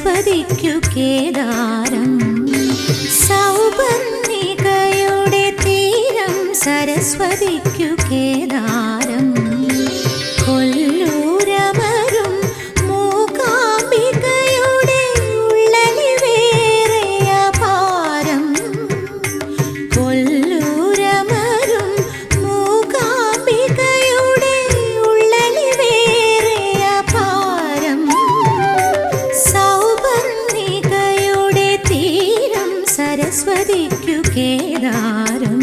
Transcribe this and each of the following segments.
സരസ്വതിക്കു കേദാരം. സൗപർണികയുടെ തീരം സരസ്വതിക്കു കേദാരം. കൊല്ലൂരമരും മൂകാംബികയുടെ ഉള്ളലി വേറെ അപാരം. കൊല്ലൂരമരും മൂകാംബികയുടെ ഉള്ളലി വേറെ അപാരം. സൗപർണികയുടെ തീരം സരസ്വതിക്കു കേദാരം.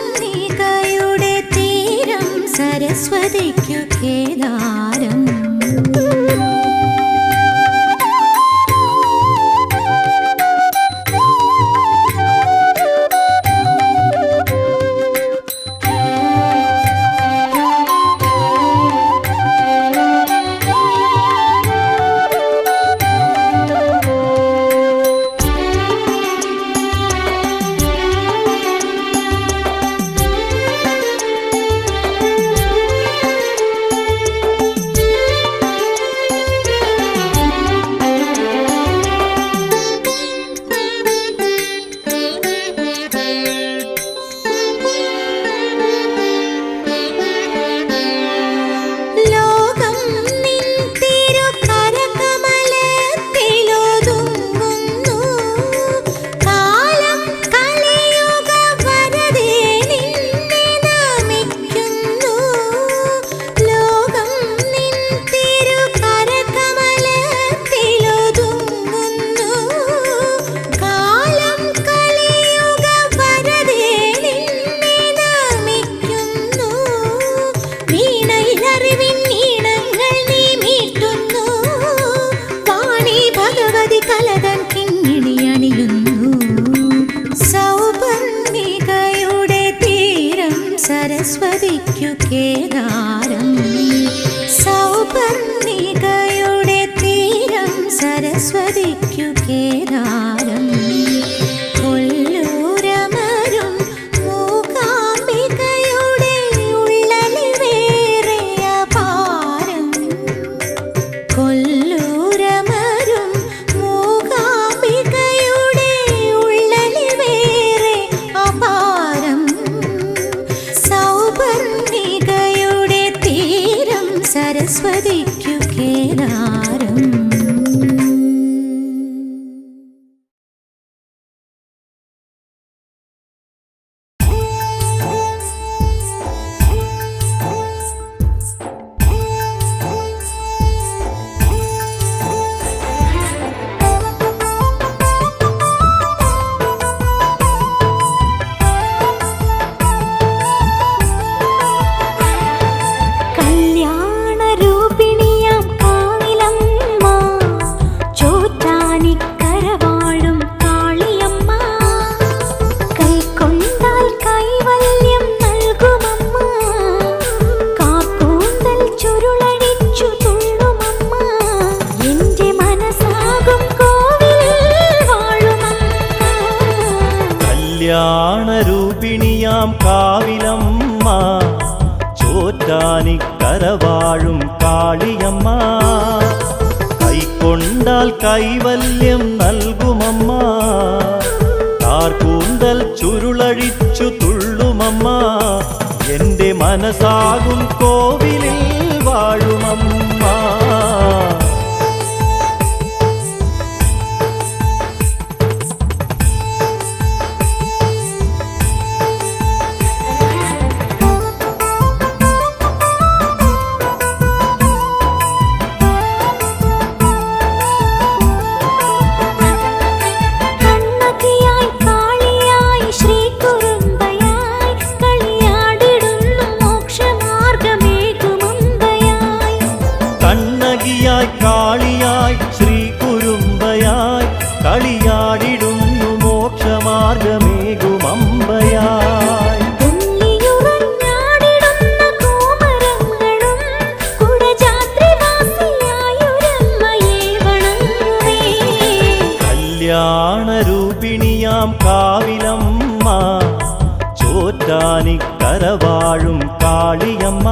സൗപർണികയുടെ തീരം സരസ്വതിക്കു കേദാരം. സൗപർണികയുടെ തീരം സരസ്വതിക്കു കേദാരം. സൗപർണികയുടെ തീരം സരസ്വതിക്കു കേദാരം. കൊല്ലൂരമരും മൂകാംബികയുടെ ഉള്ളലി വേറെ അപാരം. കൊല്ലൂരമരും മൂകാംബികയുടെ ഉള്ളലി വേറെ അപാരം. സൗപർണികയുടെ തീരം സരസ്വതിക്കു കേദാരം. കല്യാണരൂപിണിയാം കാവിലമ്മ കൈക്കൊണ്ടാൽ കൈവല്യം നൽകുമമ്മ. കാർകൂന്തൽ ചുരുളഴിച്ചു തുള്ളുമമ്മ. എൻ്റെ മനസ്സാകും കോവിലിൽ വാഴുമമ്മ. കാളിയായി ശ്രീ കുരുമ്പയായി കളിയാടിടുന്നു മോക്ഷമാർഗമേകുമമ്പയായി. കല്യാണരൂപിണിയാം കാവിലമ്മ, ചോറ്റാനിക്കരവാഴും കാളിയമ്മ.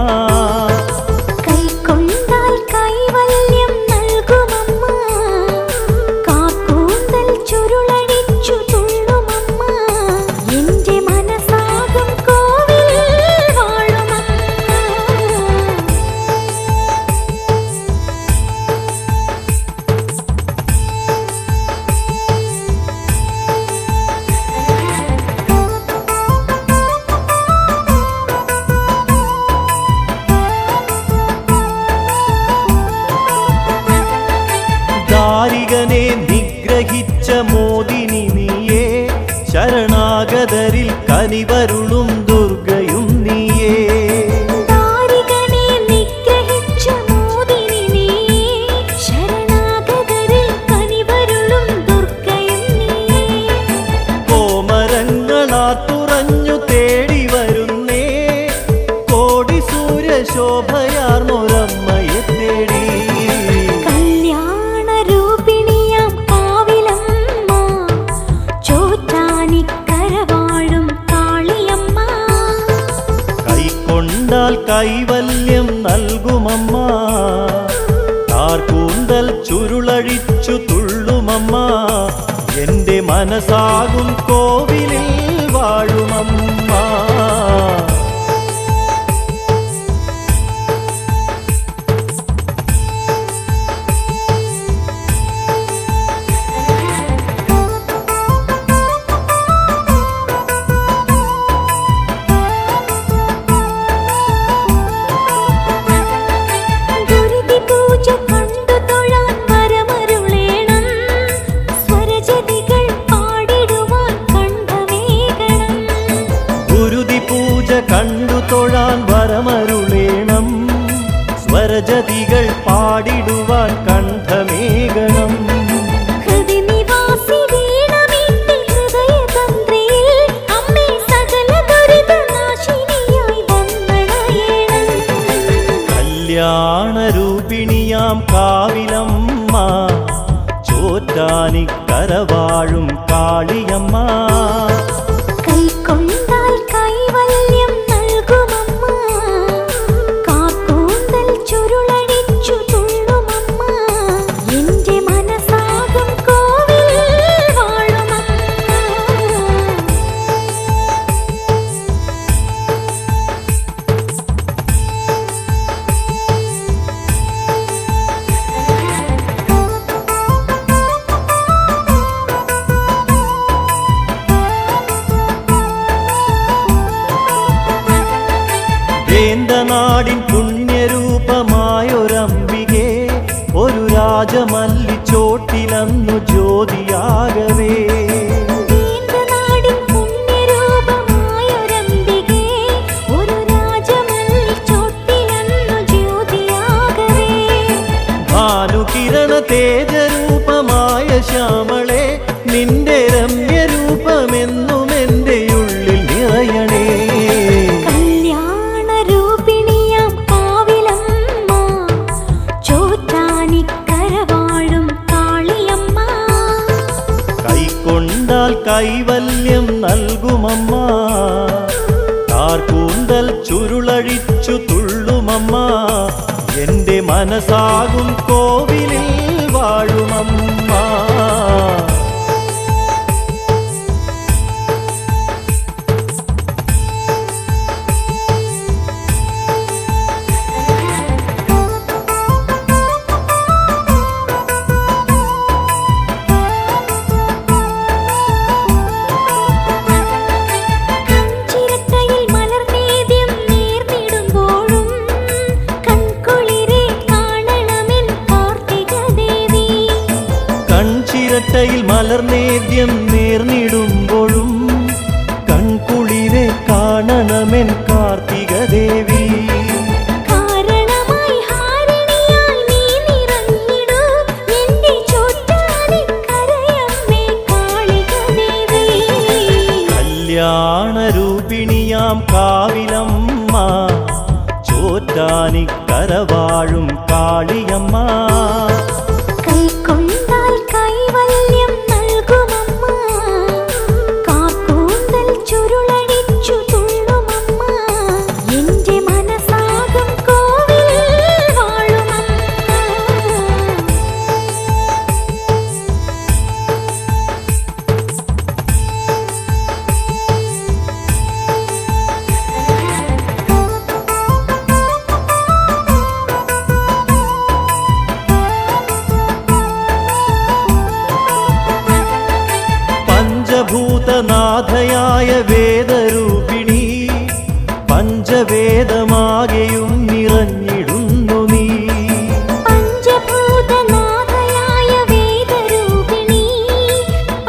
ദാരികനെ നിഗ്രഹിച്ച മോദിനി നീയേ, ശരണാഗതരിൽ കനിവരുളും ദുർഗയും നീയേ. ദാരികനെ നിഗ്രഹിച്ച മോദിനി നീയേ, ശരണാഗതരിൽ കനിവരുളും ദുർഗയും നീയേ. കോമരങ്ങളാത്തുറഞ്ഞു തേടി വരുന്നേ, കോടി സൂര്യശോഭയാർന്നൊരമ്മയെ തേടി. കൈവല്യം നൽകുമമ്മ. കാർകൂന്തൽ ചുരുളഴിച്ചു തുള്ളുമമ്മ. എൻ്റെ മനസ്സാകും കോവിലിൽ വാഴുമമ്മ. കണ്ടു തൊഴാൻ വരമരുളേണം, സ്വരജതികൾ പാടിടുവാൻ കണ്ഠമേകണം. കല്യാണരൂപിണിയാം കാവിലമ്മ, ചോറ്റാനിക്കരവാഴും കാളിയമ്മ. വേന്തനാടിൻ പുണ്യരൂപമായൊരംബികേ, ഒരു രാജമല്ലിച്ചോട്ടിലന്നു ജ്യോതിയാകവേ. ഭാനുകിരണ തേജരൂപമായ ശ്യാമളെ, നിന്റെ രമ്യരൂപമെന്നും എൻ്റെ ഉള്ളിൽ നിറയണേ. കൈക്കൊണ്ടാൽ കൈവല്യം നൽകുമമ്മ. കാർകൂന്തൽ ചുരുളഴിച്ചു തുള്ളുമമ്മ. എൻ്റെ മനസാകും കോവിലിൽ വാഴുമമ്മ. ചിരട്ടയിൽ മലർനേദ്യം നേർന്നിടുമ്പോഴും കൺകുളിരെ കാണണമെൻ കാർത്തിക ദേവി. കാരണമായി ഹാരിണിയായി നീ നിറഞ്ഞിടൂ എൻ്റെ ചോറ്റാനിക്കരയമ്മേ കാളിക ദേവി. കല്യാണരൂപിണിയാം കാവിലമ്മ ചോറ്റാനിക്കര വാഴും കാളിയമ്മ. കൈക്കൊണ്ടാൽ കൈവല്യം നൽകുമമ്മ, കാർക്കൂന്തൽ ചുരുളടിച്ചു തുള്ളുമമ്മ, എൻ്റെ മനസാകും കോവിലിൽ വാഴുമമ്മ. ഭൂതനാഥയായ വേദരൂപിണി പഞ്ചവേദമാകെയും നിറഞ്ഞിടുന്നു നീ. പഞ്ചഭൂതനാഥയായ വേദരൂപിണി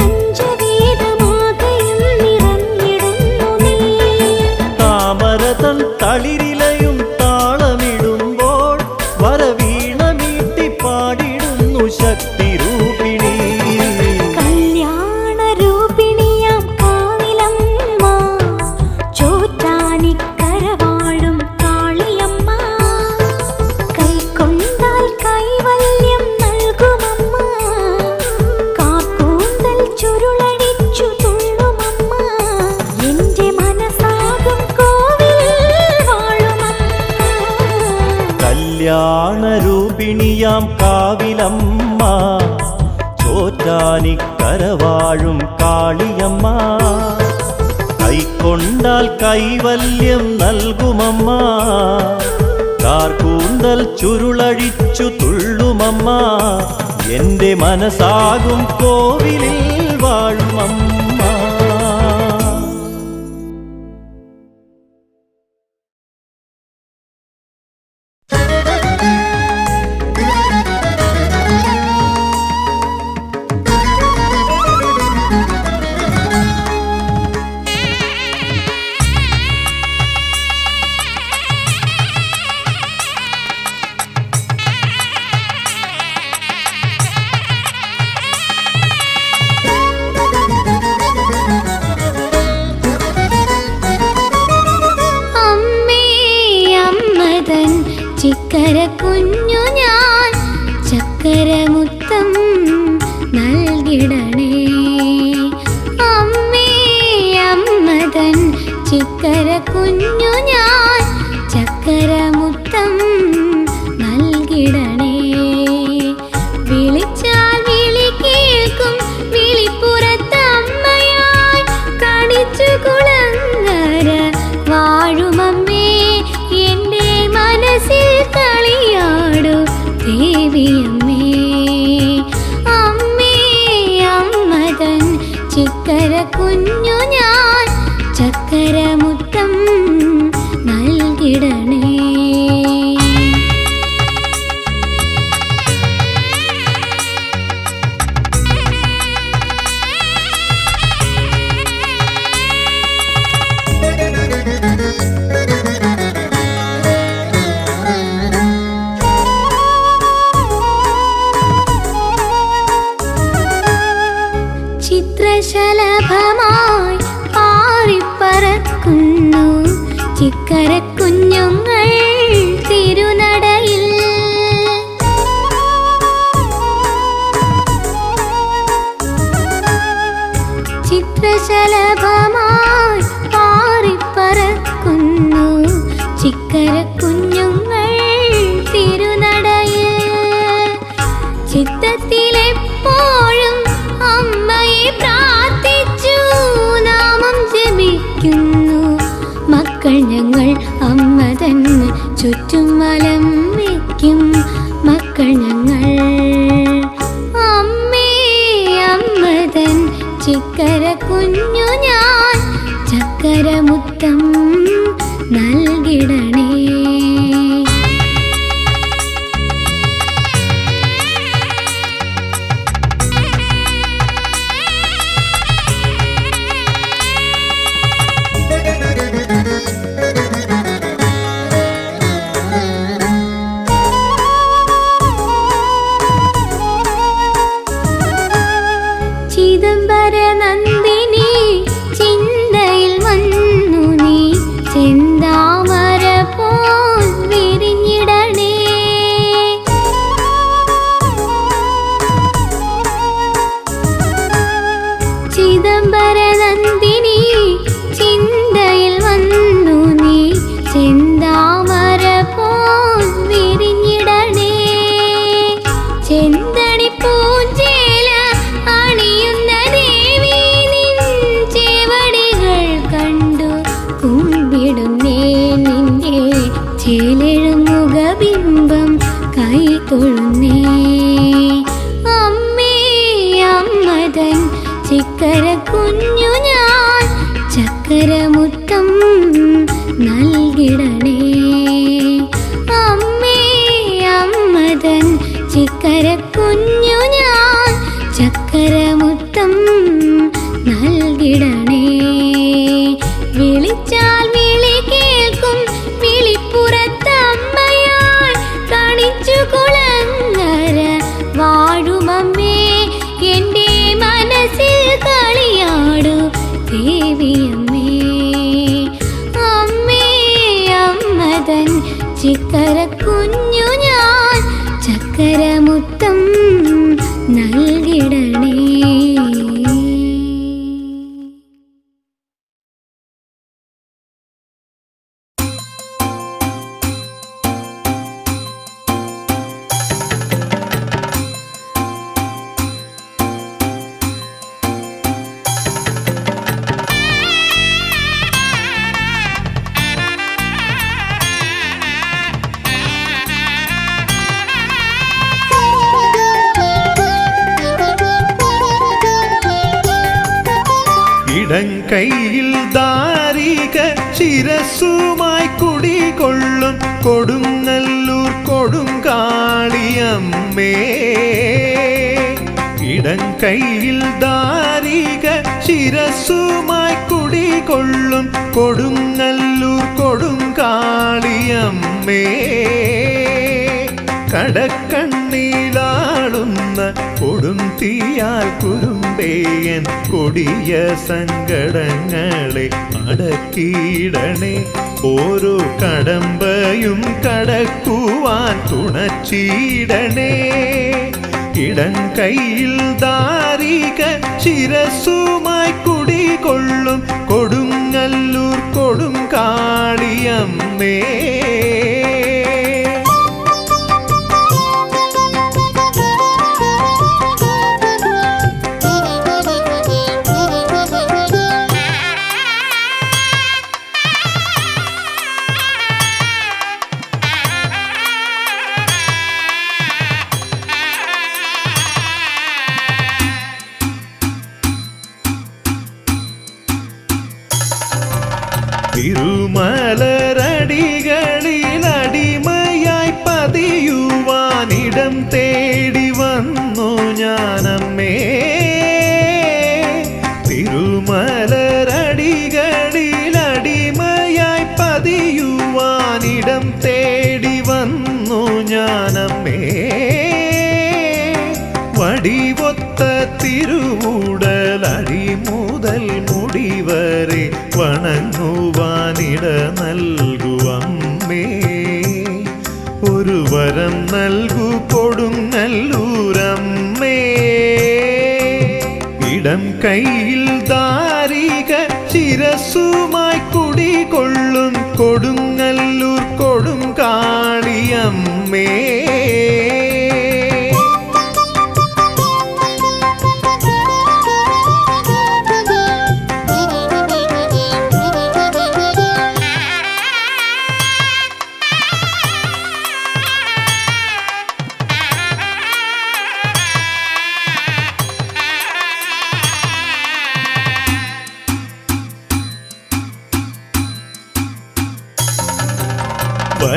പഞ്ചവേദമാകെയും നിറഞ്ഞിടുന്നു നീ. താമരതൻ തളിരിലയും താളമിടുമ്പോൾ വരവീണ മീട്ടി പാടിടുന്നു ശക്തിരൂപിണി. കല്യാണരൂപിണിയാം കാവിലമ്മ ചോറ്റാനിക്കര വാഴും കാളിയമ്മ. കൈക്കൊണ്ടാൽ കൈവല്യം നൽകുമമ്മ, കാർക്കൂന്തൽ ചുരുളഴിച്ചു തുള്ളുമമ്മ, എൻ്റെ മനസാകും കോവിലിൽ വാഴുമമ്മ. ചിക്കര കുഞ്ഞു ഞാൻ ചക്കരമുത്തം നൽകിടണേ. അമ്മേ അമ്മതൻ ചിക്കര കുഞ്ഞു ഞാൻ ചക്കരമുത്തം നൽകിടണേ. വിളിച്ചാൽ വിളി കേൾക്കും വിളിപ്പുറത്തമ്മയായി കണിച്ചു കുളങ്ങര വാഴുമമ്മേ, എൻ്റെ മനസ്സിൽ കളിയാടു ദേവിയമ്മേ. അമ്മേ അമ്മതൻ ചിക്കര കുഞ്ഞു ഞാൻ ചക്കരമുത്തം നൽകിടണേ. ചിത്രശലഭമായി കോമലം വയ്ക്കും മക്കൾ ഞങ്ങൾ. അമ്മേ അമ്മതൻ ചിക്കര കുഞ്ഞു ഞാൻ, ചക്കര മുത്തം നൽകിടണേ. ചിദംബര നന്ദിനി ചിന്തയിൽ വന്നു നീ, ചെന്താമര പോൽ വിരിഞ്ഞിടണേ. ചിദംബര നന്ദിനി ചിന്തയിൽ വന്നു നീ, ചെന്താമര പോൽ വിരിഞ്ഞിടണേ. ചെന്തണി പൂഞ്ചേല അണിയുന്ന ദേവി, നിൻ ചേവടികൾ കണ്ടു കുമ്പിടുന്നേ. നിന്റെ ചേലെഴുമുഖബിംബം കൈതൊഴുന്നേ. അമ്മേ അമ്മതൻ ചിക്കര കുഞ്ഞു ഞാൻ, ചക്കര മുത്തം നൽകിടണേ. അമ്മേ അമ്മതൻ ചിക്കര കുഞ്ഞു ഞാൻ, ചക്കര മുത്തം നൽകിടണേ. വിളിച്ചാൽ വിളി കേൾക്കും വിളിപ്പുറത്തമ്മയായി, കണിച്ചു കുളങ്ങര വാഴുമമ്മേ. എൻ്റെ മനസ്സിൽ കളിയാടു ദേവിയമ്മേ. അമ്മേ അമ്മതൻ ചിക്കര കുഞ്ഞു ഞാൻ, ചക്കര മുത്തം നൽകിടണേ. ഇടങ്കൈയിൽ ദാരിക ശിരസുമായി കുടികൊള്ളും കൊടുങ്ങല്ലൂർ കൊടുങ്കാളിയമ്മേ. ഇടങ്കൈയിൽ ദാരിക ശിരസുമായി കുടികൊള്ളും കൊടുങ്ങല്ലൂർ കൊടുങ്കാളിയമ്മേ. കടക്കണ്ണീലാളുന്ന കൊടും തീയാൽ കുരുമ്പേയൻ കൊടിയ സങ്കടങ്ങളെ അടക്കിയിടണേ. ഓരോ കടമ്പയും കടക്കുവാൻ തുണച്ചിടണേ. ഇടങ്കൈയിൽ ദാരിക ശിരസുമായി കുടികൊള്ളും കൊടുങ്ങല്ലൂർ കൊടുങ്കാളിയമ്മേ. തിരുമലരടികളിൽ അടിമയായി പതിയുവാനിടം തേടി വന്നു ഞാനമ്മേ. തിരുമലരടികളിൽ അടിമയായി പതിയുവാനിടം തേടി വന്നു ഞാനമ്മേ. വടിവൊത്ത തിരുവുടലടി മുതൽ മുടിവരെ വണങ്ങുവാനിട നൽകുവമ്മേ. ഒരു വരം നൽകു കൊടുങ്ങല്ലൂരമ്മേ. ഇടം കൈയിൽ ദാരിക ശിരസുമായി കുടികൊള്ളും കൊടുങ്ങല്ലൂർ കൊടുങ്കാളിയമ്മേ.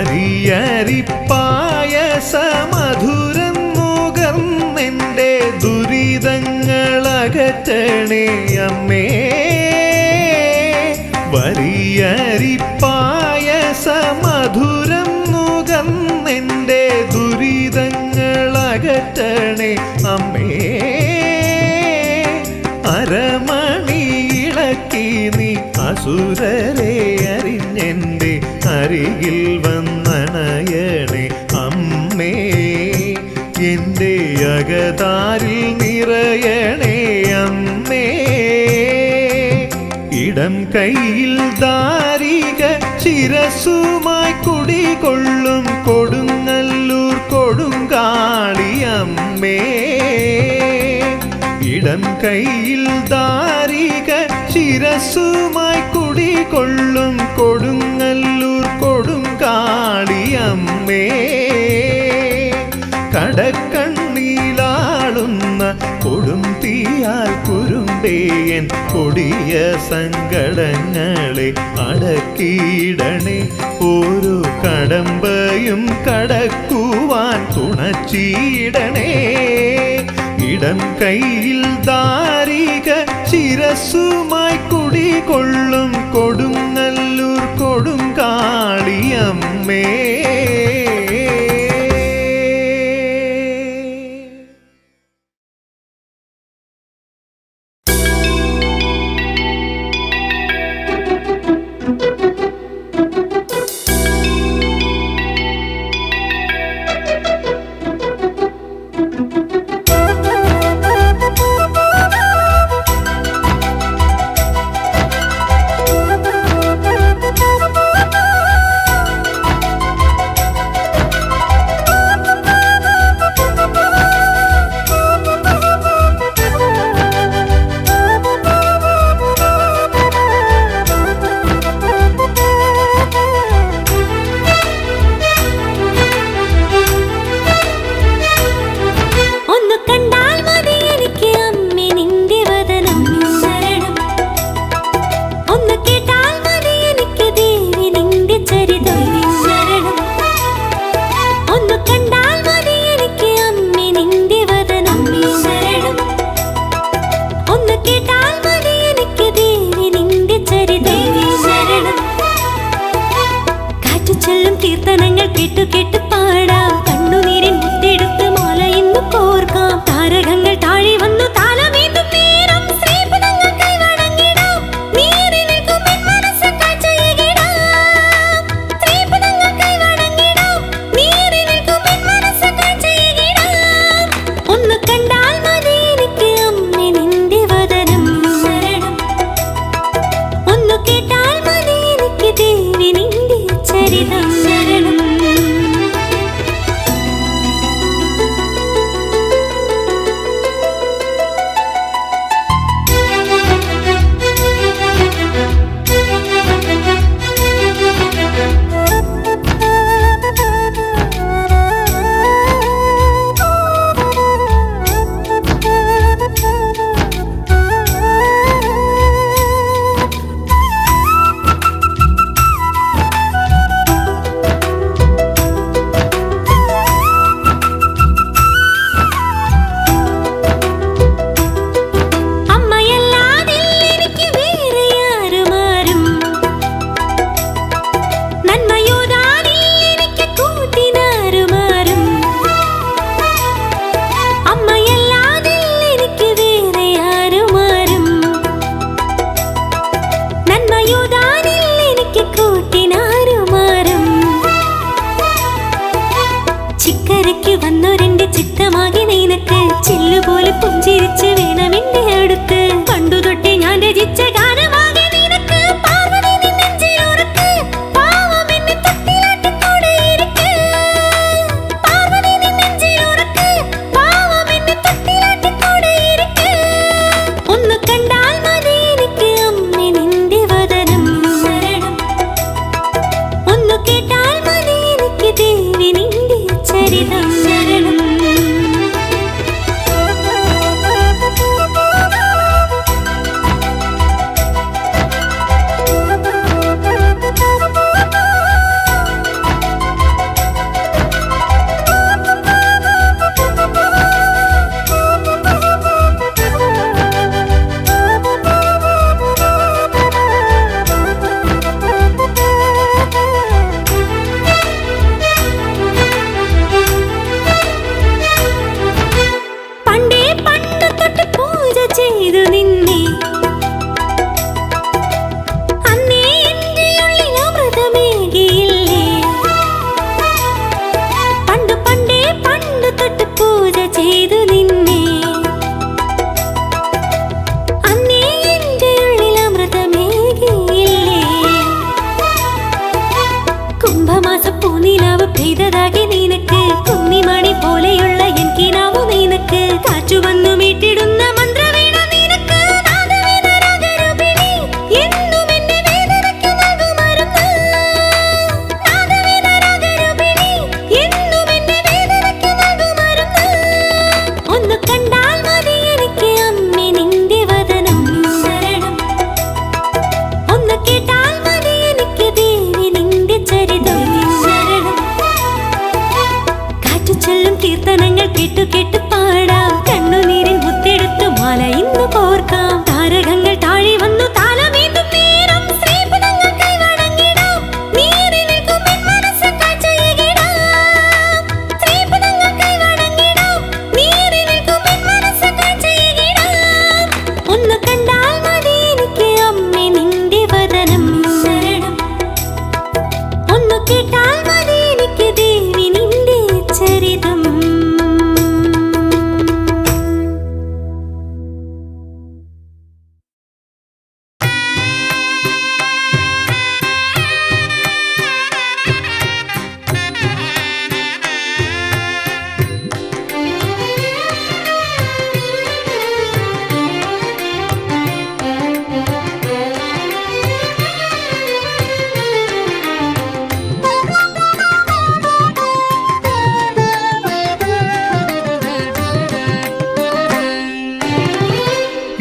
വരിയരിപ്പായസമധുരം നുകർന്നെൻ്റെ ദുരിതങ്ങളകറ്റണേ അമ്മേ. വരിയരിപ്പായസമധുരം നുകർന്നെൻ്റെ ദുരിതങ്ങളകറ്റണേ അമ്മേ. അരമണിയിളക്കി നീ അസുരരെ അറിഞ്ഞെൻ്റെ അരികിൽ വന്നണയണേ അമ്മേ. എൻ്റെ അകതാരിൽ നിറയണേ അമ്മേ. ഇടം കൈയിൽ ദാരിക ശിരസുമായി കുടികൊള്ളും കൊടുങ്ങല്ലൂർ കൊടുങ്കാളിയമ്മേ. ഇടം കൈയിൽ ദാരിക ശിരസുമായി കുടികൊള്ളും കൊടുങ്ങല്ലൂർ കൊടുങ്കാളിയമ്മേ. കടക്കണ്ണീലാളുന്ന കൊടും തീയാൽ കുരുമ്പേയൻ കൊടിയ സങ്കടങ്ങളെ അടക്കിയിടണേ. ഓരോ കടമ്പയും കടക്കുവാൻ തുണച്ചിടണേ. ഇടം കൈയിൽ ദാരിക ശിരസുമായി കുടികൊള്ളും കൊടുങ്ങല്ലൂർ കൊടുങ്കാളിയമ്മേ.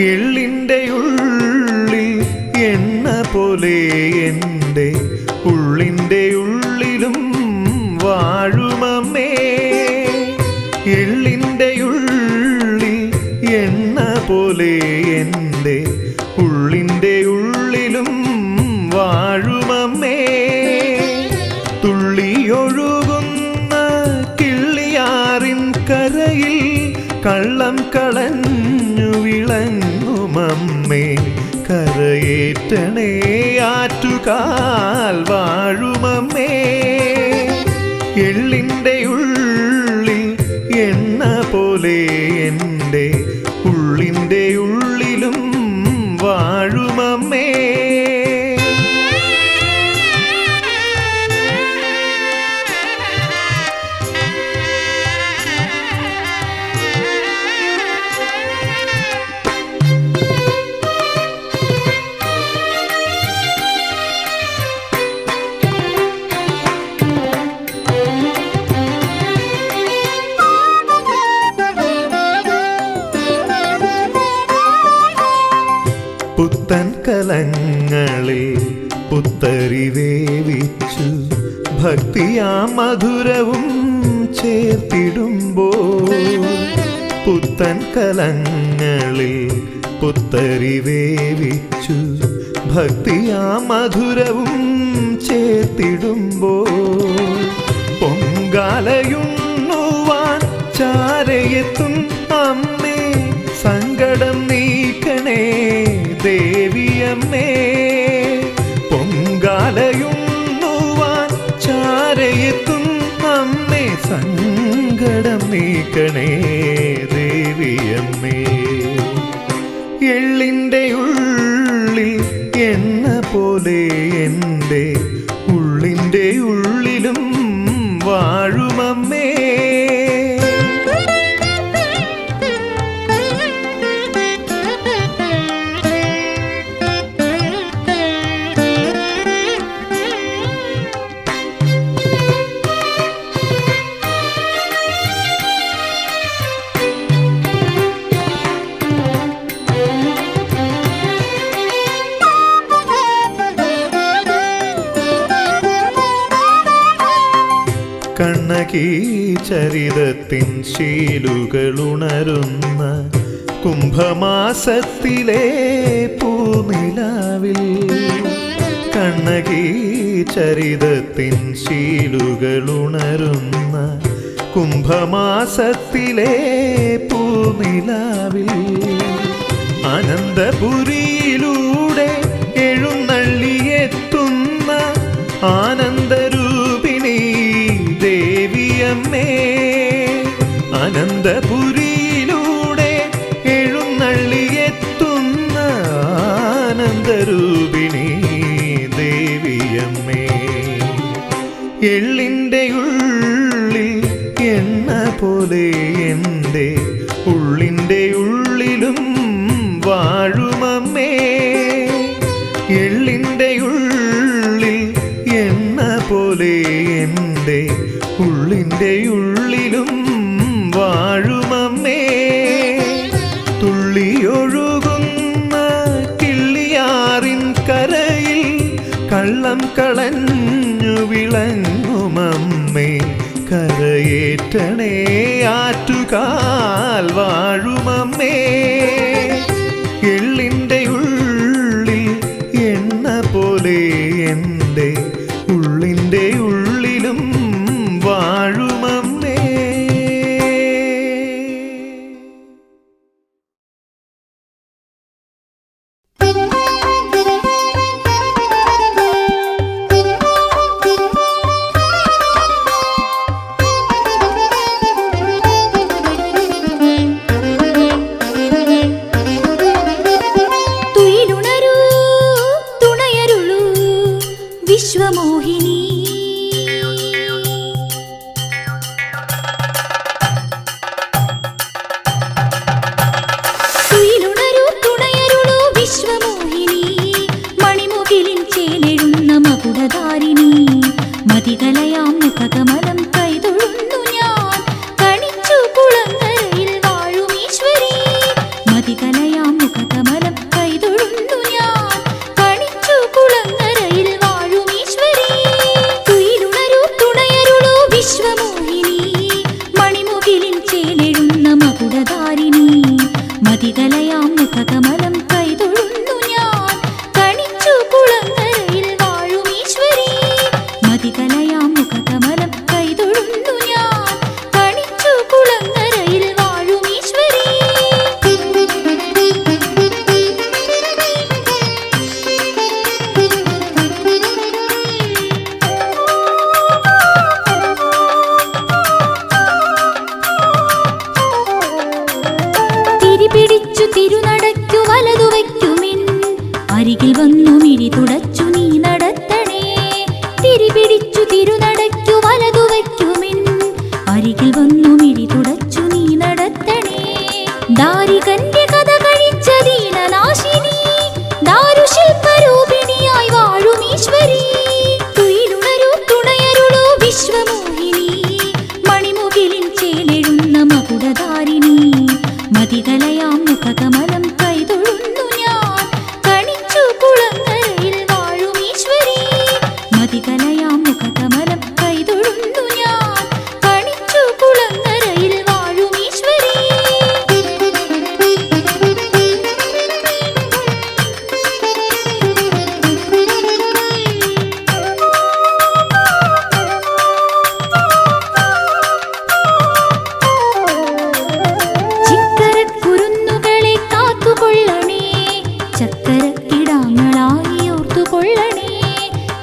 എള്ളിൻ്റെ ഉള്ളിൽ എണ്ണ പോലെ എൻ്റെ ഉള്ളിൻ്റെ ഉള്ളിലും വാഴുമമ്മേ. എള്ളിൻ്റെ ഉള്ളിൽ എണ്ണ പോലെ എൻ്റെ ഉള്ളിൻ്റെ ഉള്ളിലും വാഴുമമ്മേ. തുള്ളിയൊഴുകുന്ന കിള്ളിയാറിൻ കരയിൽ കള്ളം കളഞ്ഞു വിളങ്ങുമമ്മേ. കരയേറ്റണേ ആറ്റുകാൽ വാഴുമമ്മേ. എള്ളിൻ്റെ ഉള്ളിൽ എണ്ണ പോലെ എൻ്റെ ഉള്ളിൻ്റെ ഉള്ളിലും വാഴുമമ്മേ. പുത്തൻ കലങ്ങളിൽ പുത്തരി വേവിച്ചു ഭക്തിയാ മധുരവും ചേർത്തിടുമ്പോൾ. പുത്തൻ കലങ്ങളിൽ പുത്തരി വേവിച്ചു ഭക്തിയാ മധുരവും ചേർത്തിടുമ്പോൾ. പൊങ്കാലയുണ്ണുവാൻ ചാരയെത്തും അമ്മേ. സങ്കടം നീക്കണേ ദേവിയമ്മേ. പൊങ്കാലയുണ്ണുവാൻ ചാരയെത്തും അമ്മേ. സങ്കടം നീക്കണേ ദേവിയമ്മേ. എള്ളിൻ്റെ ഉള്ളിൽ എണ്ണ പോലെ എൻ്റെ ഉള്ളിൻ്റെ ഉള്ളിലും വാഴുമമ്മേ. കണ്ണകി ചരിതത്തിൻ ശീലുകളുണരുന്ന കുംഭമാസത്തിലെ പൂനിലാവിൽ. കണ്ണകി ചരിതത്തിൻ ശീലുകളുണരുന്ന കുംഭമാസത്തിലെ പൂനിലാവിൽ. അനന്തപുരിയിലൂടെ എഴുന്നള്ളിയെത്തുന്ന ആനന്ദരൂപിണി ദേവിയമ്മേ. അനന്തപുരിയിലൂടെ എഴുന്നള്ളിയെത്തുന്ന ആനന്ദരൂപിണി ദേവിയമ്മേ. എള്ളിൻ്റെ ഉള്ളിൽ എണ്ണ പോലെ എൻ്റെ ഉള്ളിൻ്റെ ഉള്ളിലും വാഴുമമ്മേ. എള്ളിൻ്റെ ഉള്ളിൽ എണ്ണ പോലെ എൻ്റെ ഉള്ളിൻ്റെ ഉള്ളിലും വാഴുമമ്മേ. തുള്ളിയൊഴുകുന്ന കിള്ളിയാറിൻ കരയിൽ കള്ളം കളഞ്ഞു വിളങ്ങുമമ്മേ. കരയേറ്റണേ ആറ്റുകാൽ വാഴുമമ്മേ. എള്ളിൻ്റെ ഉള്ളിൽ എണ്ണ പോലെ എൻ്റെ ഉള്ളിൻ്റെ ഉള്ളിലും വാഴുമമ്മേ. വിശ്വമോഹിനി തുയിലുണരൂ തുണയരുളൂ വിശ്വമോഹിനി. മണിമുകിലിൻ ചേലെഴുന്ന മകുടധാരിണി. മതികലയാം മുഖകമലം കൈതൊഴുന്നു ഞാൻ. കണിച്ചു കുളങ്ങരയിൽ വാഴും ഈശ്വരി. മതികലയാം മുഖ മകുടധാരിണി മതികലയാം മുഖകമലം കൈതൊഴുന്നു ഞാൻ കണിച്ചു കുളങ്ങരയിൽ വാഴും ഈശ്വരി മതികലയാം മുഖകമലം കൈതൊഴുന്നു ഞാൻ കണിച്ചു കുളങ്ങരയിൽ വാഴും ഈശ്വരി. പിടിച്ചു തിരുനടയ്ക്കു വലതു വയ്ക്കുമിൻ അരികിൽ വന്നു മിഴി തുടച്ചു നീ നടത്തണേ തിരിപിടിച്ചു തിരുനടയ്ക്കു വലതു വയ്ക്കുമിൻ അരികിൽ വന്നു മിഴി തുടച്ചു നീ നടത്തണേ ദാരികന്റെ കഥ കഴിച്ച ദീനനാശിനി ദാരുശില്പരൂപിണിയായി വാഴും ഈശ്വരി തുയിലുണരൂ തുണയരുളൂ വിശ്വമോഹിനി മണിമുകിലിൻ ചേലെഴുന്ന മകുടധാരിണി മതികലയാം മുഖകമലം കൈതൊഴുന്നു ഞാൻ കണിച്ചു കുളങ്ങരയിൽ വാഴും ഈശ്വരി മതികലയാം മുഖകമലം കൈതൊഴുന്നു ഞാൻ കണിച്ചു കുളങ്ങരയിൽ വാഴും ഈശ്വരി. ചിക്കരക്കുരുന്നുകളെ കാത്തുകൊള്ളണേ ചക്കരക്കിടാങ്ങളായി ഓർത്തുകൊള്ളണേ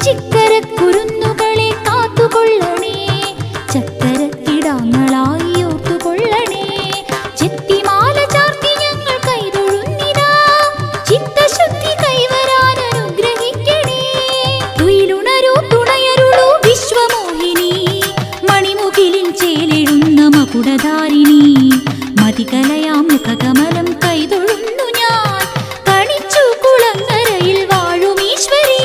ചിക്കരക്കുരുന്നുകളെ കാത്തുകൊള്ളണേ ചക്കരക്കിടാങ്ങളായി ഓർത്തുകൊള്ളണേ ചെത്തിമാല ചാർത്തി ഞങ്ങൾ കൈതൊഴുന്നിതാ ചിത്തശുദ്ധി കൈവരാൻ അനുഗ്രഹിക്കണേ തുയിലുണരൂ തുണയരുളൂ വിശ്വമോഹിനി മണിമുകിലിൻ ചേലെഴുന്ന മകുടധാരിണി മതികലയാം മുഖകമലം കൈതൊഴുന്നു ഞാൻ കണിച്ചു കുളങ്ങരയിൽ വാഴും ഈശ്വരി.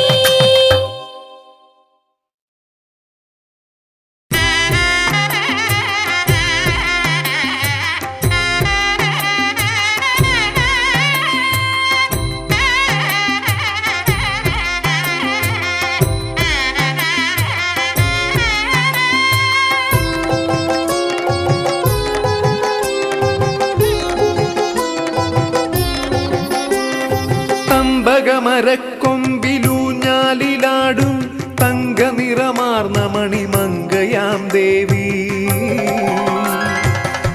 തമ്പകമരക്കൊമ്പിലൂഞ്ഞാലിലാടും തങ്കനിറമാർന്ന മണിമങ്കയാം ദേവി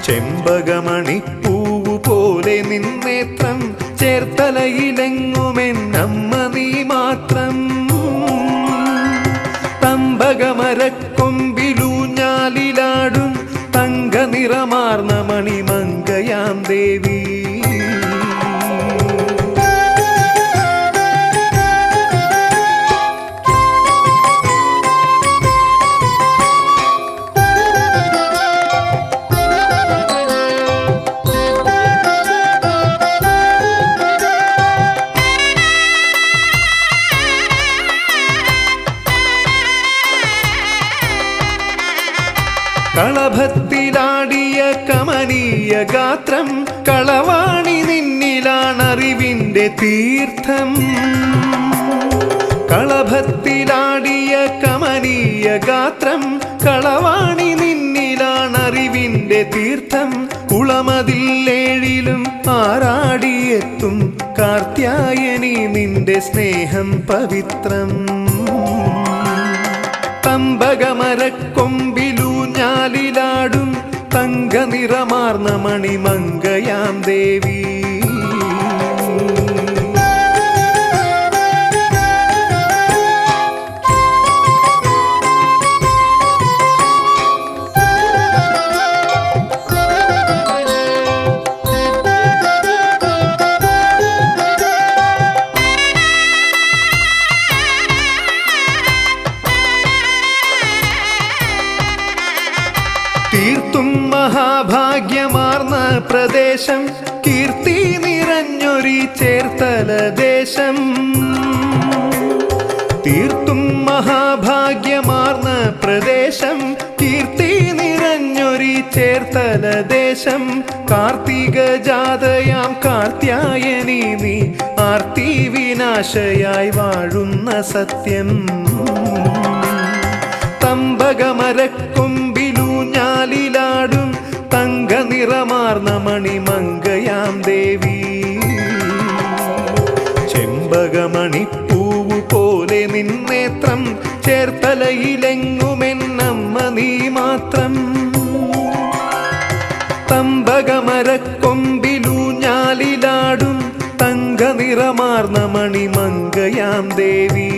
ചെമ്പകമണിപ്പൂവു പോലെ നിന്നേത്രം ചേർത്തലയിലെങ്ങുമെന്നമ്മ നീ മാത്രം തമ്പകമരക്കൊമ്പിലൂഞ്ഞാലിലാടും തങ്കനിറമാർന്ന മണിമങ്കയാം ദേവി കളഭത്തിലാടിയ കമനീയ ഗാത്രം കളവാണി നിന്നിലാണറിവിന്റെ തീർത്ഥം കളഭത്തിലാടിയ കമനീയ ഗാത്രം കളവാണി നിന്നിലാണറിവിന്റെ തീർത്ഥം കുളമതിലേഴിലും ആറാടിയെത്തും കാർത്യായനി നിന്റെ സ്നേഹം പവിത്രം തമ്പകമരക്കൊമ്പിലൂഞ്ഞാലിലാടും തങ്കനിറമാർന്ന മണിമങ്കയാം ദേവി തീർത്തും മഹാഭാഗ്യമാർന്ന പ്രദേശം കീർത്തി നിറഞ്ഞൊരി ചേർത്തല ദേശം തീർത്തും മഹാഭാഗ്യമാർന്ന പ്രദേശം കീർത്തി നിറഞ്ഞൊരി ചേർത്തല ദേശം കാർത്തിക ജാതയാം കാർത്യായനി നീ ആർത്തി വിനാശയായി വാഴുന്ന സത്യം തമ്പകമരക്കൊമ്പിലൂഞ്ഞാലിലാടും തങ്കനിറമാ ചന്ദിരമാർന്ന മണിമംഗയാം ദേവി. ചെമ്പകമണിപ്പൂവു പോലെ നിന്നേത്രം ചേർത്തലയിലെങ്ങുമെന്നമ്മ നീ മാത്രം. തമ്പകമരക്കൊമ്പിലൂഞ്ഞാലിലാടും തങ്കനിറമാർന്ന മണിമംഗയാം ദേവി.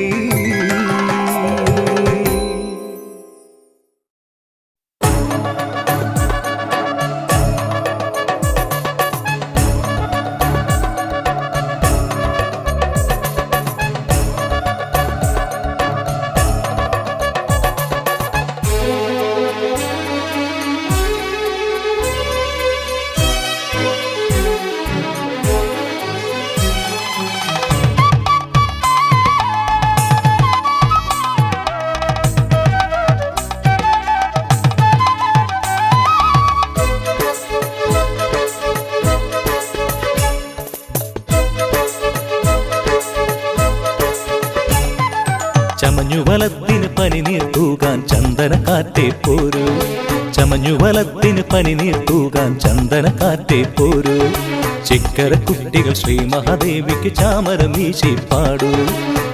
ചമഞ്ഞുവലത്തിന് പനിനീർ തൂകാൻ ചന്ദനക്കാറ്റേ പോരൂ. ചമഞ്ഞുവലത്തിന് പനിനീർ തൂകാൻ ചന്ദനക്കാറ്റേ പോരൂ. ചിക്കര കുട്ടികൾ ശ്രീ മഹാദേവിക്ക് ചാമരം വീശി പാടൂ.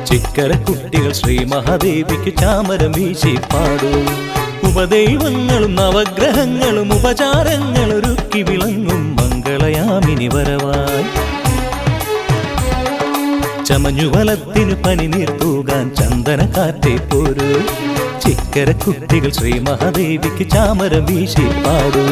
ചിക്കര കുട്ടികൾ ശ്രീ മഹാദേവിക്ക് ചാമരം വീശി പാടൂ. ഉപദൈവങ്ങളും നവഗ്രഹങ്ങളും ഉപചാരങ്ങളൊരുക്കി വിളങ്ങും മംഗളയാമിനി വരവായി. ചമഞ്ഞുവലത്തിന് പനിനീർ തൂകാൻ ചന്ദനക്കാറ്റേ പോരൂ. ചിക്കര കുട്ടികൾ ശ്രീ മഹാദേവിക്ക് ചാമരം വീശി പാടൂ.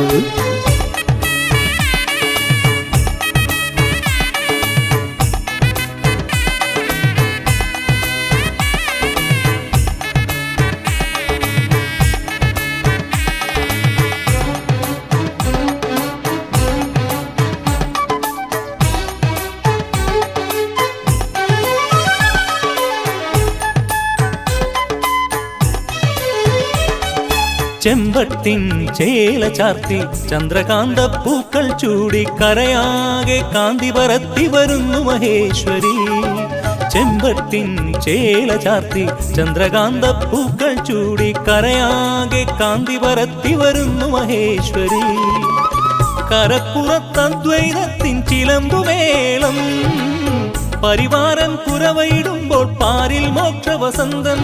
ചെമ്പട്ടിൻ ചേല ചാർത്തി ചന്ദ്രകാന്ത പൂക്കൾ ചൂടി കരയാകെ കാന്തി പരത്തി വരുന്നു മഹേശ്വരി. ചെമ്പട്ടിൻ ചേല ചാർത്തി ചന്ദ്രകാന്ത പൂക്കൾ ചൂടി കരയാകെ കാന്തി പരത്തി വരുന്നു മഹേശ്വരി. കരപ്പുറത്തദ്വൈതത്തിൻ ചിലമ്പുമേളം പരിവാരം കുരവയിടുമ്പോൾ പാരിൽ മോക്ഷവസന്തം.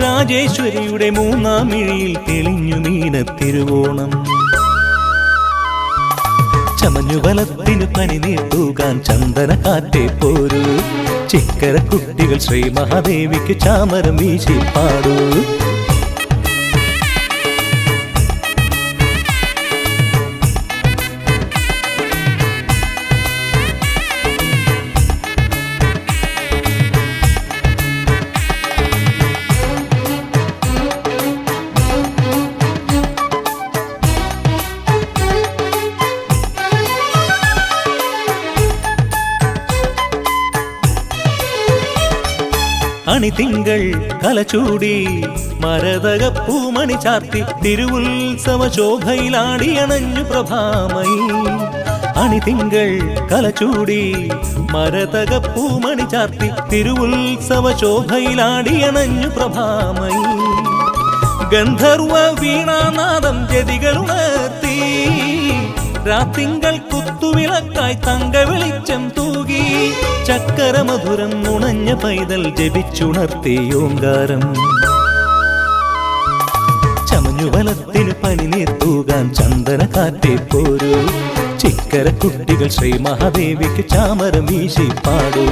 രാജേശ്വരിയുടെ മൂന്നാം മിഴിയിൽ തെളിഞ്ഞു മീനത്തിരുവോണം. ചമഞ്ഞുവലത്തിന് പനിനീർ തൂകാൻ ചന്ദനക്കാറ്റേ പോരൂ. ചിക്കര കുട്ടികൾ ശ്രീ മഹാദേവിക്ക് ചാമരം വീശി പാടൂ. അണിതിങ്കൾ കലചൂടി മരതക പൂമണി ചാർത്തി തിരുവുത്സവ ശോഭയിലാടിയണഞ്ഞു പ്രഭാമയി. അണിതിങ്കൾ കലചൂടി മരതക പൂമണി ചാർത്തി തിരുവുത്സവ ശോഭയിലാടിയണഞ്ഞു പ്രഭാമയി. ഗന്ധർവ വീണാനാദം ജതികളുണർത്തി രാത്തിങ്കൾ കുത്തുവിളക്കായി തങ്ക വെളിച്ചം തൂകി. ചക്കരമധുരം നുണഞ്ഞ പൈതൽ ജപിച്ചുണർത്തി ഓങ്കാരം. ചമഞ്ഞുവലത്തിന് പനിനീർ തൂകാൻ ചന്ദനക്കാറ്റേ പോരൂ. ചിക്കര കുട്ടികൾ ശ്രീ മഹാദേവിക്ക് ചാമരം വീശി പാടൂ.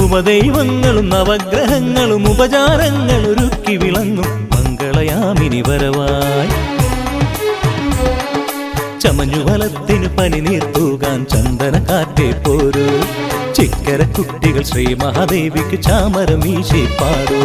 ഉപദൈവങ്ങളും നവഗ്രഹങ്ങളും ഉപചാരങ്ങളൊരുക്കി വിളങ്ങും മംഗളയാമിനി വരവായി. ചമഞ്ഞുവലത്തിന് പനിനീർ തൂകാൻ ചന്ദനക്കാറ്റേ പോരൂ. ചിക്കര കുട്ടികൾ ശ്രീ മഹാദേവിക്ക് ചാമരം വീശി പാടൂ.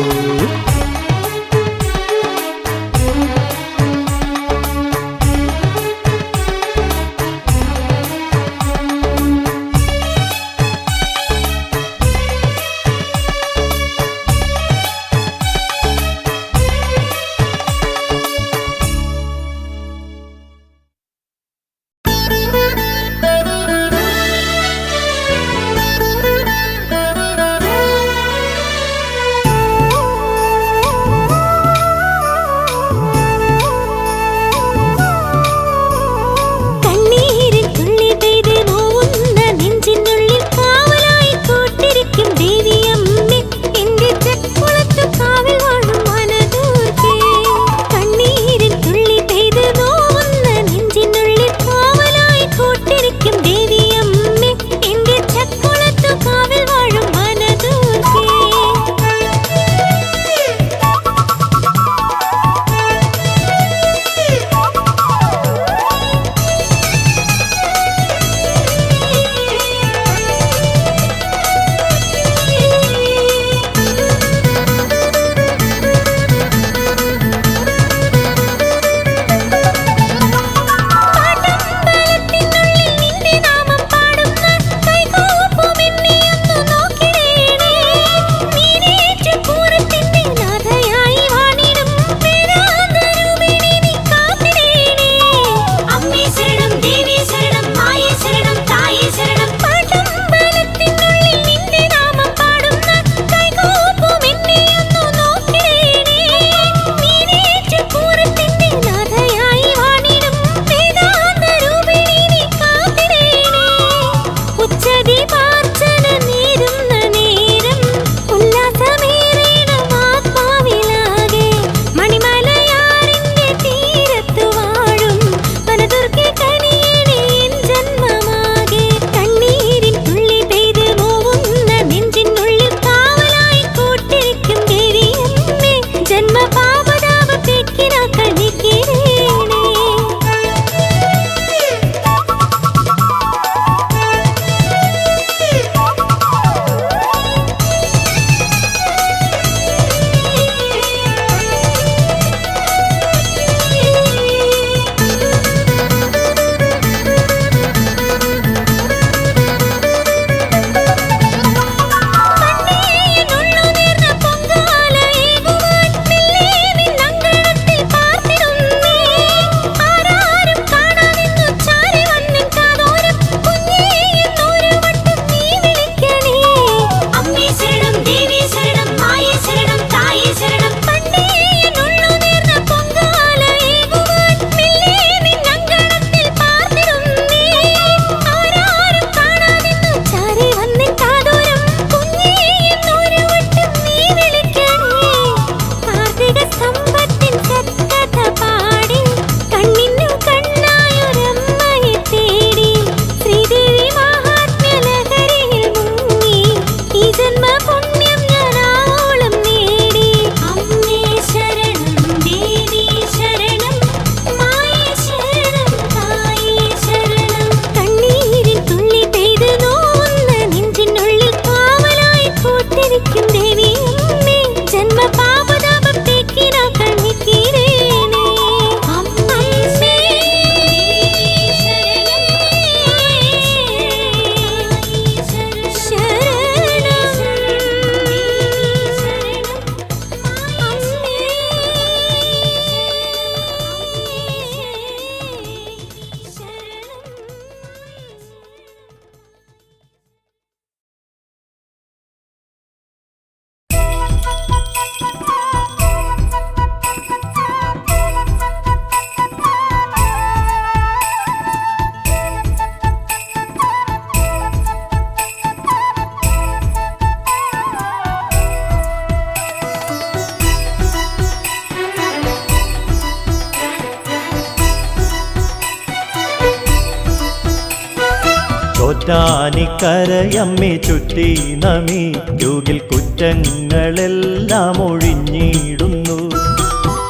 ചോറ്റാനിക്കരയമ്മേ ചുറ്റി നമിക്കുകിൽ കുറ്റങ്ങളെല്ലാം ഒഴിഞ്ഞിടുന്നു.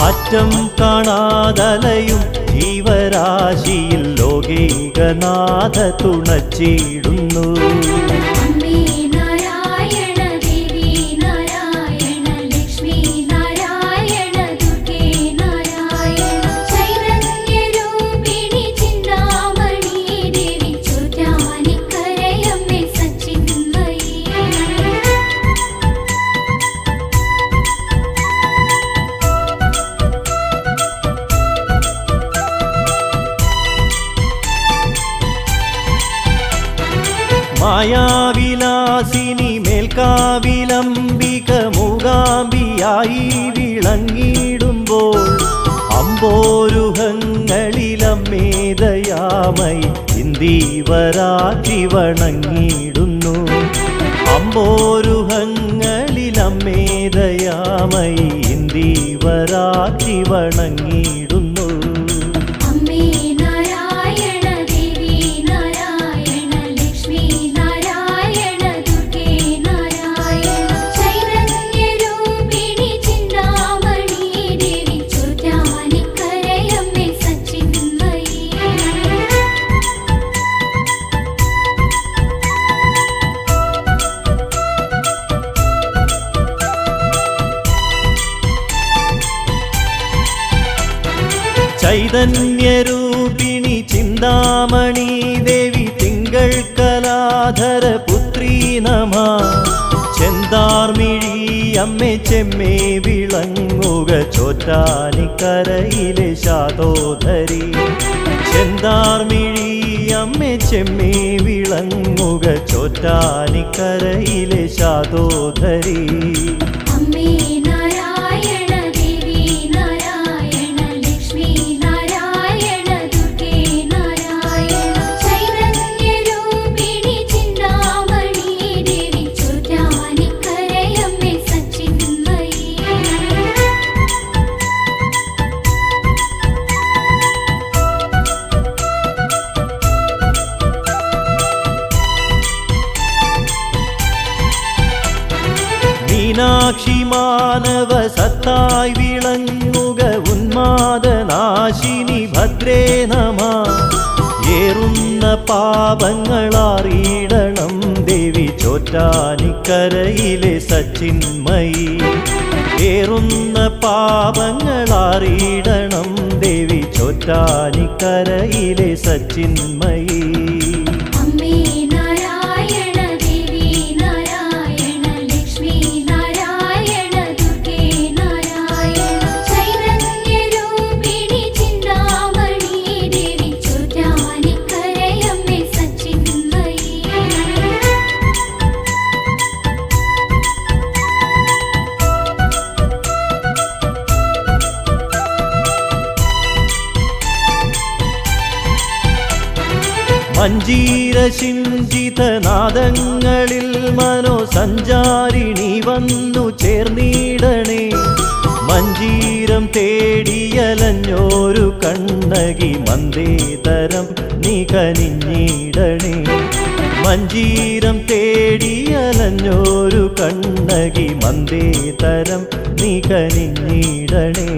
അറ്റം കാണാതലയും ജീവരാശിയിൽ ലോകൈകനാഥ തുണച്ചിടുന്നു. അമ്മേ നാരായണ ദേവി നാരായണ ലക്ഷ്മി നാരായണ ദുർഗേ നാരായണ ചൈതന്യരൂപിണി ചിന്താമണി ദേവി ചോറ്റാനിക്കരയമ്മേ സച്ചിന്മയി. മായാവിലാസിനി മേൽക്കാവിലംബിക മൂകാംബിയായി വിളങ്ങിടുമ്പോൾ അമ്പോരുഹങ്ങളിലമ്മേദയാമയി ഇന്ദീവരാത്രി വണങ്ങിടുന്നു. അമ്പോരുഹങ്ങളിലമ്മേദയാമയി ഇന്ദീവരാത്രി വണങ്ങിടുന്നു. അമ്മേ നാരായണ ദേവി നാരായണ ലക്ഷ്മി നാരായണ ദുർഗേ നാരായണ ചൈതന്യരൂപിണി ചിന്താമണി ദേവി ചോറ്റാനിക്കരയമ്മേ സച്ചിന്മയി. ചൈതന്യരൂപിണി ചിന്താമണി ദേവി തിങ്കൾ കലാധര പുത്രീ നമ. ചെന്താർമിഴി അമ്മേ ചെമ്മേ വിളങ്ങുക ചോറ്റാനിക്കരയിലെ ശാതോധരി. ചെന്താർമിഴി അമ്മേ ചെമ്മേ വിളങ്ങുക ചോറ്റാനിക്കരയിലെ ശാതോധരി. അമ്മേ നാരായണ ദേവി നാരായണ ലക്ഷ്മി നാരായണ ദുർഗേ നാരായണ ചൈതന്യരൂപിണി ചിന്താമണി ദേവി ചോറ്റാനിക്കരയമ്മേ സച്ചിന്മയി. മീനാക്ഷി മാനവ സത്തായി വിളങ്ങുക ഉന്മാദനാശിനി ഭദ്രേ നമ. ഏറുന്ന പാപങ്ങളറിയിടണം ദേവി ചോറ്റാനിക്കരയിലെ സച്ചിന്മയി. ഏറുന്ന പാപങ്ങളറിയിടണം ദേവി ചോറ്റാനിക്കരയിലെ സച്ചിന്മയി. അമ്മേ നാരായണ ദേവി നാരായണ ലക്ഷ്മി നാരായണ ദുർഗേ നാരായണ ചൈതന്യരൂപിണി ചിന്താമണി ദേവി ചോറ്റാനിക്കരയമ്മേ സച്ചിന്മയി. മഞ്ജീരശിഞ്ചിതനാദങ്ങളിൽ മനോസഞ്ചാരിണി വന്നു ചേർന്നിടണേ. മഞ്ജീരം തേടിയലഞ്ഞോരു കണ്ണകി മന്ദേതരം നീ കനിഞ്ഞിടണേ. മഞ്ജീരം തേടിയലഞ്ഞോരു കണ്ണകി മന്ദേതരം നീ കനിഞ്ഞിടണേ.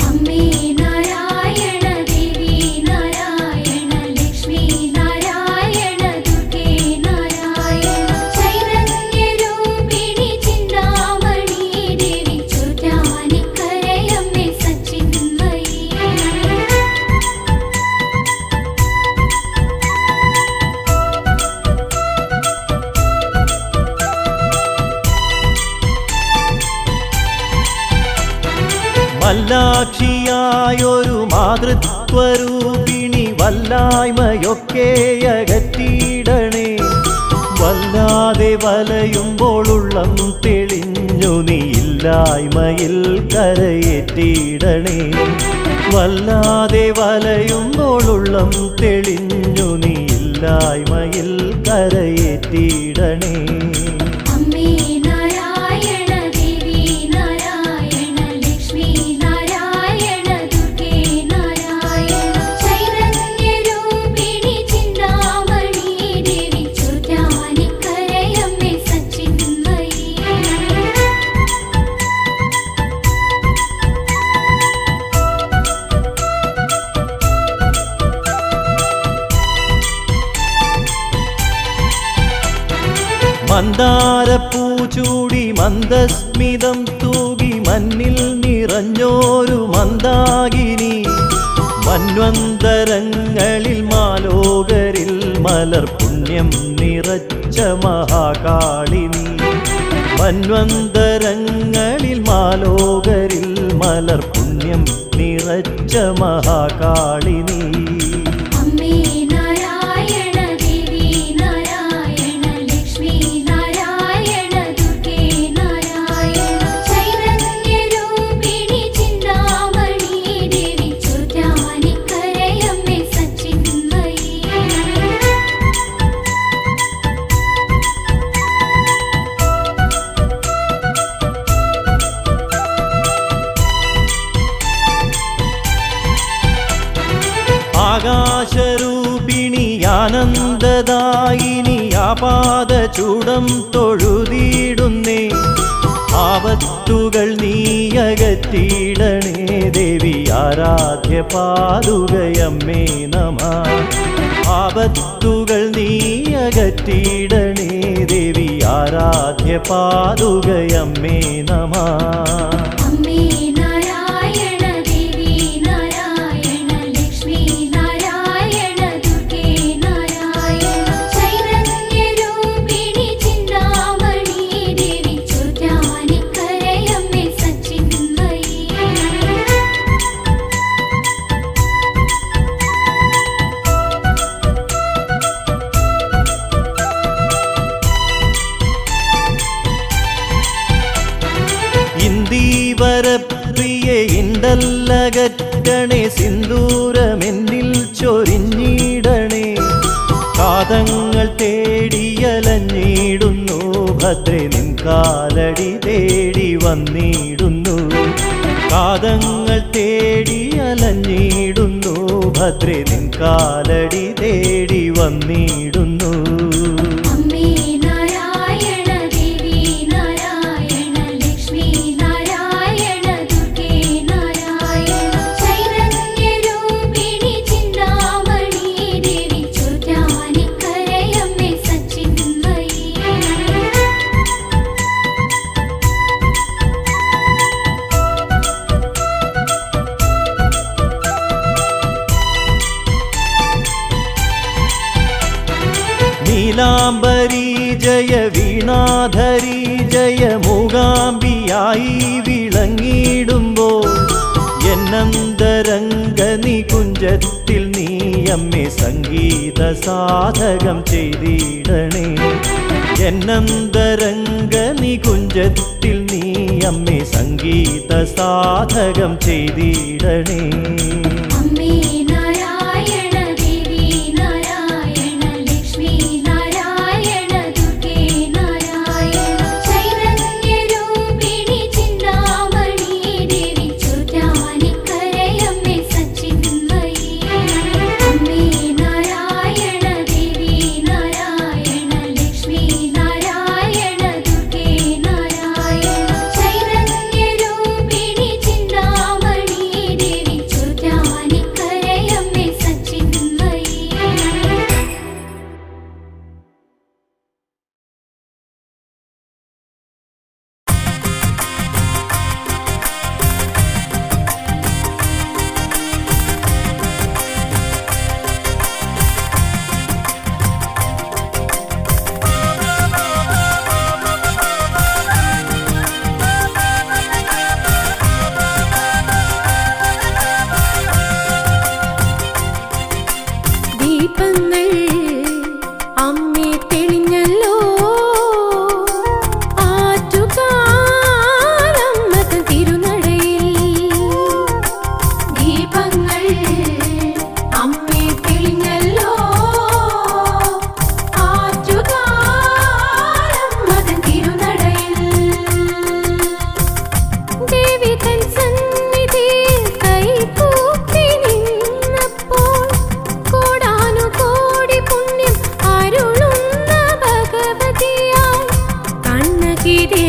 അമ്മേ നാരായണ ദേവി നാരായണ ലക്ഷ്മി നാരായണ ദുർഗേ നാരായണ ചൈതന്യരൂപിണി ചിന്താമണി ദേവി ചോറ്റാനിക്കരയമ്മേ സച്ചിന്മയി. വല്ലാക്ഷിയായൊരു മാതൃത്വരൂപിണി വല്ലായ്മയൊക്കെ അകറ്റിയിടണേ. വല്ലാതെ വലയുമ്പോൾ ഉള്ളം തെളിഞ്ഞു നീ ഇല്ലായ്മയിൽ കരയേറ്റിയിടണേ. വല്ലാതെ വലയുമ്പോൾ ഉള്ളം തെളിഞ്ഞു നീ ഇല്ലായ്മയിൽ കരയേറ്റിയിടണേ. അമ്മേ നാരായണ ദേവി നാരായണ ലക്ഷ്മി നാരായണ ദുർഗേ നാരായണ ചൈതന്യരൂപിണി ചിന്താമണി മന്ദാരപ്പൂ ചൂടി മന്ദസ്മിതം തൂകി മഞ്ഞിൽ നിറഞ്ഞോരു മന്ദാകിനി മന്വന്തരങ്ങളിൽ മാലോകരിൽ മലർ പുണ്യം നിറച്ച മഹാകാളിനി മന്വന്തരങ്ങളിൽ മാലോകരിൽ മലർ പുണ്യം നിറച്ച മഹാകാളിനി അമ്മേ നാരായണ ദേവി നാരായണ ലക്ഷ്മി നാരായണ ദുർഗേ നാരായണ ചൈതന്യരൂപിണി ചിന്താമണി ദേവി ചോറ്റാനിക്കരയമ്മേ സച്ചിന്മയി ആകാശരൂപിണി ആനന്ദദായിനി ആപാദചൂടം തൊഴുതിടുന്നേ ആപത്തുകൾ നീയകറ്റിടണേ ദേവി ആരാധ്യ പാതുകയമ്മേ നമഃ ആപത്തുകൾ നീയകറ്റിടണേ ദേവി ആരാധ്യ പാതുകയമ്മേ നമഃ അമ്മേ നാരായണ ദേവി നാരായണ ലക്ഷ്മി നാരായണ ദുർഗേ നാരായണ ചൈതന്യരൂപിണി ചിന്താമണി ദേവി ചോറ്റാനിക്കരയമ്മേ സച്ചിന്മയി ഇന്ദീവരപ്രിയെ ഇണ്ടല്ലകറ്റണേ സിന്ദൂരമെന്നിൽ ചൊരിഞ്ഞിടണേ കാതങ്ങൾ തേടിയലഞ്ഞിടുന്നു ഭദ്രേ നിൻ കാലടി തേടി വന്നിടുന്നു കാതങ്ങൾ തേടിയലഞ്ഞിടുന്നു ഭദ്രേ നിൻ കാലടി തേടി വന്നിടുന്നു അമ്മേ നാരായണ ദേവി നാരായണ ലക്ഷ്മി നാരായണ ദുർഗേ നാരായണ ചൈതന്യരൂപിണി ചിന്താമണി ദേവി ചോറ്റാനിക്കരയമ്മേ സച്ചിന്മയി നീലാംബരി ജയ വീണാധരി ജയ മൂകാംബിയായി വിളങ്ങിടുമ്പോൾ എന്നന്തരംഗ നികുഞ്ചത്തിൽ നീ അമ്മേ സംഗീത സാധകം ചെയ്തിടണേ എന്നന്തരംഗ നികുഞ്ചത്തിൽ നീ അമ്മേ സംഗീത സാധകം ചെയ്തിടണേ അമ്മേ നാരായണ ദേവി നാരായണ ലക്ഷ്മി നാരായണ ദുർഗേ നാരായണ ചൈതന്യരൂപിണി ചിന്താമണി ദേവി ചോറ്റാനിക്കരയമ്മേ സച്ചിന്മയി അമ്മേ നാരായണ ദേവി നാരായണ ലക്ഷ്മി നാരായണ ദുർഗേ നാരായണ ചൈതന്യരൂപിണി ചിന്താമണി ദേവി ചോറ്റാനിക്കരയമ്മേ സച്ചിന്മയി ദീപങ്ങൾ അമ്മേ തെളിഞ്ഞല്ലോ ആറ്റുകാലമ്മതൻ തിരുനടയിൽ ദീപങ്ങൾ അമ്മേ തെളിഞ്ഞല്ലോ ആറ്റുകാലമ്മതൻ തിരുനടയിൽ ദേവി തൻ സന്നിധിയിൽ കൈകൂപ്പി നിന്നപ്പോൾ കോടാനുകോടി പുണ്യം അരുളുന്ന ഭഗവതിയായി കണ്ണകിരേ